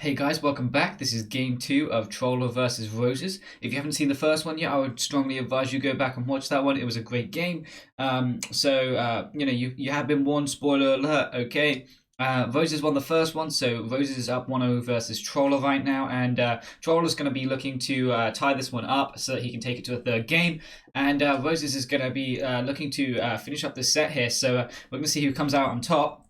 Hey guys, welcome back. This is game 2 of Troller versus Roses. If you haven't seen the first one yet, I would strongly advise you go back and watch that one. It was a great game. You have been warned, spoiler alert, okay? Roses won the first one, so Roses is up 1-0 versus Troller right now, and Troller's going to be looking to tie this one up so that he can take it to a third game, and Roses is going to be looking to finish up this set here, so we're going to see who comes out on top.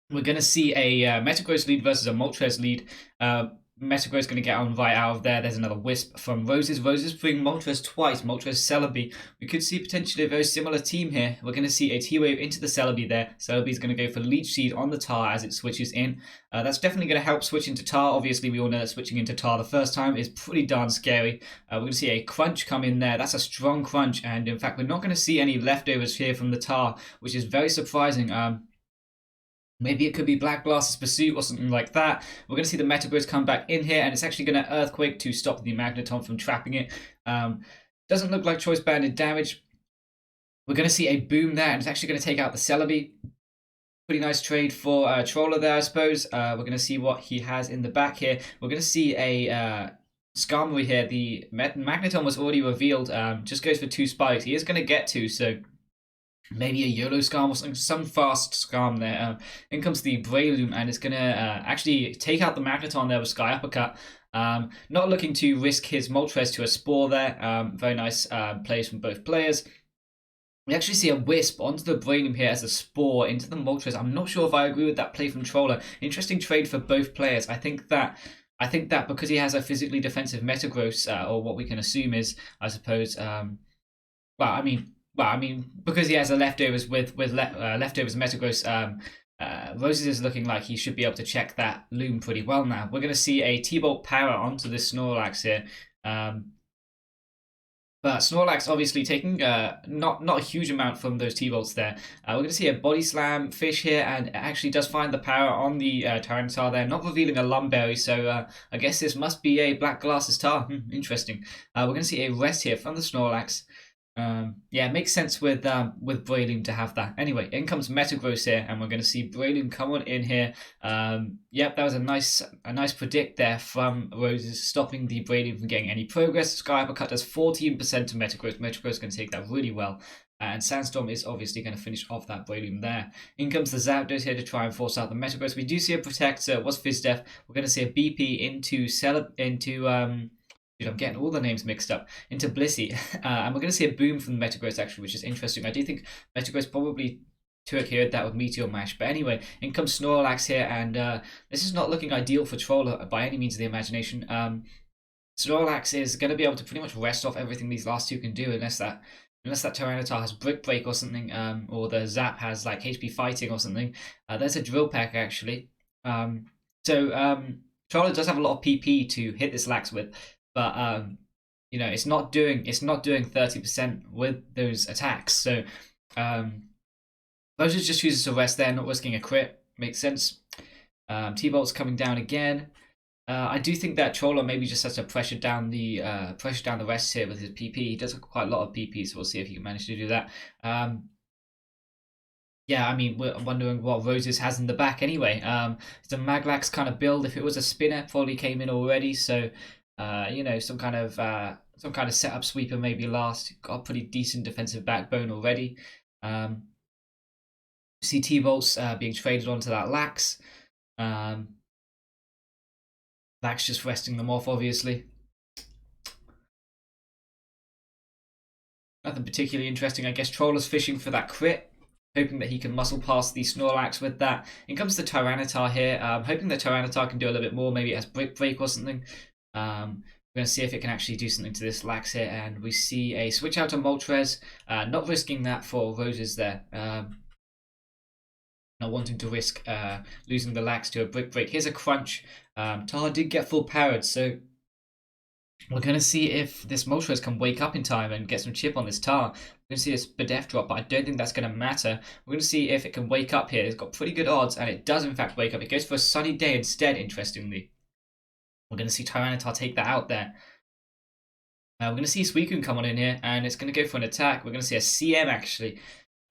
We're going to see a Metagross lead versus a Moltres lead. Metagross going to get on right out of there. There's another Wisp from Roses. Roses bring Moltres twice. Moltres, Celebi. We could see potentially a very similar team here. We're going to see a T-Wave into the Celebi there. Celebi is going to go for Leech Seed on the Tar as it switches in. That's definitely going to help switch into Tar. Obviously, we all know that switching into Tar the first time is pretty darn scary. We're going to see a Crunch come in there. That's a strong Crunch. And in fact, we're not going to see any leftovers here from the Tar, which is very surprising. Maybe it could be Black Blast's Pursuit or something like that. We're going to see the Metagross come back in here, and it's actually going to Earthquake to stop the Magneton from trapping it. Doesn't look like Choice Band did damage. We're going to see a Boom there, and it's actually going to take out the Celebi. Pretty nice trade for Troller there, I suppose. We're going to see what he has in the back here. We're going to see a Skarmory here. The Magneton was already revealed. Just goes for 2 spikes. He is going to get 2, so maybe a YOLO Skarm or something, some fast Skarm there. In comes the Breloom, and it's going to actually take out the Magneton there with Sky Uppercut. Not looking to risk his Moltres to a Spore there. Very nice plays from both players. We actually see a Wisp onto the Breloom here as a Spore into the Moltres. I'm not sure if I agree with that play from Troller. Interesting trade for both players. I think that because he has a physically defensive Metagross, or what we can assume is, I suppose, because he has a leftovers with leftovers Metagross, Roses is looking like he should be able to check that Loom pretty well now. We're going to see a T-Bolt Power onto this Snorlax here. But Snorlax obviously taking not a huge amount from those T-Bolts there. We're going to see a Body Slam Fish here, and it actually does find the power on the Tyranitar there, not revealing a Lumberry, so I guess this must be a Black Glasses Tar. Interesting. We're going to see a Rest here from the Snorlax. Yeah, it makes sense with Breloom to have that. Anyway, in comes Metagross here, and we're going to see Breloom come on in here. Yep, that was a nice predict there from Roses, stopping the Breloom from getting any progress. Sky Uppercut does 14% to Metagross. Metagross is going to take that really well. And Sandstorm is obviously going to finish off that Breloom there. In comes the Zapdos here to try and force out the Metagross. We do see a Protect, so it was Fizz Def. We're going to see a BP into Dude, I'm getting all the names mixed up. Into Blissey. And we're going to see a Boom from the Metagross, actually, which is interesting. I do think Metagross probably Turk-Heroed that with Meteor Mash. But anyway, in comes Snorlax here, and this is not looking ideal for Troller by any means of the imagination. Snorlax is going to be able to pretty much rest off everything these last two can do, unless that Tyranitar has Brick Break or something, or the Zap has like HP Fighting or something. There's a Drill Peck, actually. Troller does have a lot of PP to hit this Lax with. But it's not doing 30% with those attacks. So Rozes just chooses to rest there, not risking a crit. Makes sense. T-Bolt's coming down again. I do think that Troller maybe just has to pressure down the rest here with his PP. He does have quite a lot of PP, so we'll see if he can manage to do that. Yeah, I mean, we're wondering what Roses has in the back anyway. It's a Maglax kind of build. If it was a Spinner, probably came in already. So. Some kind of setup sweeper maybe last. Got a pretty decent defensive backbone already. See T-Bolts being traded onto that Lax. Lax just resting them off, obviously. Nothing particularly interesting. I guess Troller's fishing for that crit, hoping that he can muscle past the Snorlax with that. In comes the Tyranitar here. Hoping the Tyranitar can do a little bit more. Maybe it has Brick Break or something. We're going to see if it can actually do something to this Lax here, and we see a switch out to Moltres, not risking that for Roses there. Not wanting to risk losing the Lax to a Brick Break. Here's a Crunch. Tar did get full powered, so we're going to see if this Moltres can wake up in time and get some chip on this Tar. We're going to see a Spadef drop, but I don't think that's going to matter. We're going to see if it can wake up here. It's got pretty good odds, and it does in fact wake up. It goes for a Sunny Day instead, interestingly. We're going to see Tyranitar take that out there. We're going to see Suicune come on in here, and it's going to go for an attack. We're going to see a CM, actually.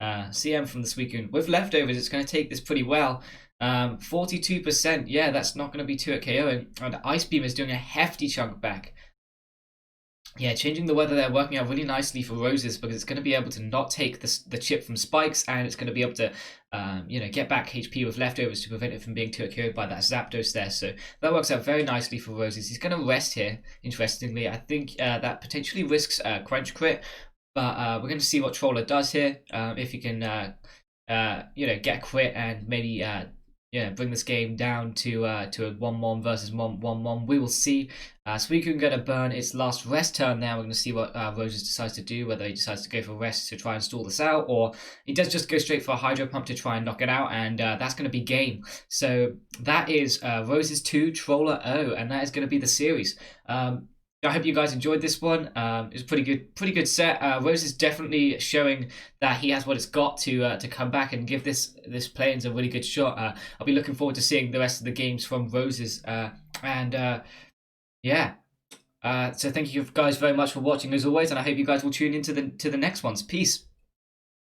CM from the Suicune. With leftovers, it's going to take this pretty well. 42%. Yeah, that's not going to be 2 at KO. And Ice Beam is doing a hefty chunk back. Yeah, changing the weather there working out really nicely for Rozes because it's going to be able to not take the chip from Spikes, and it's going to be able to, get back HP with leftovers to prevent it from being 2 KO'd by that Zapdos there. So that works out very nicely for Rozes. He's going to rest here, interestingly. I think that potentially risks Crunch Crit, but we're going to see what Troller does here. If he can, get a crit and maybe bring this game down to a 1-1 versus 1-1. We will see. Suicune can get a burn its last rest turn now. We're going to see what Rozes decides to do, whether he decides to go for rest to try and stall this out, or he does just go straight for a Hydro Pump to try and knock it out, and that's going to be game. So that is Rozes 2, Troller 0, and that is going to be the series. I hope you guys enjoyed this one. It was a pretty good set. Rose is definitely showing that he has what it's got to come back and give this play-ins a really good shot. I'll be looking forward to seeing the rest of the games from Roses. So thank you guys very much for watching as always, and I hope you guys will tune into the next ones. Peace.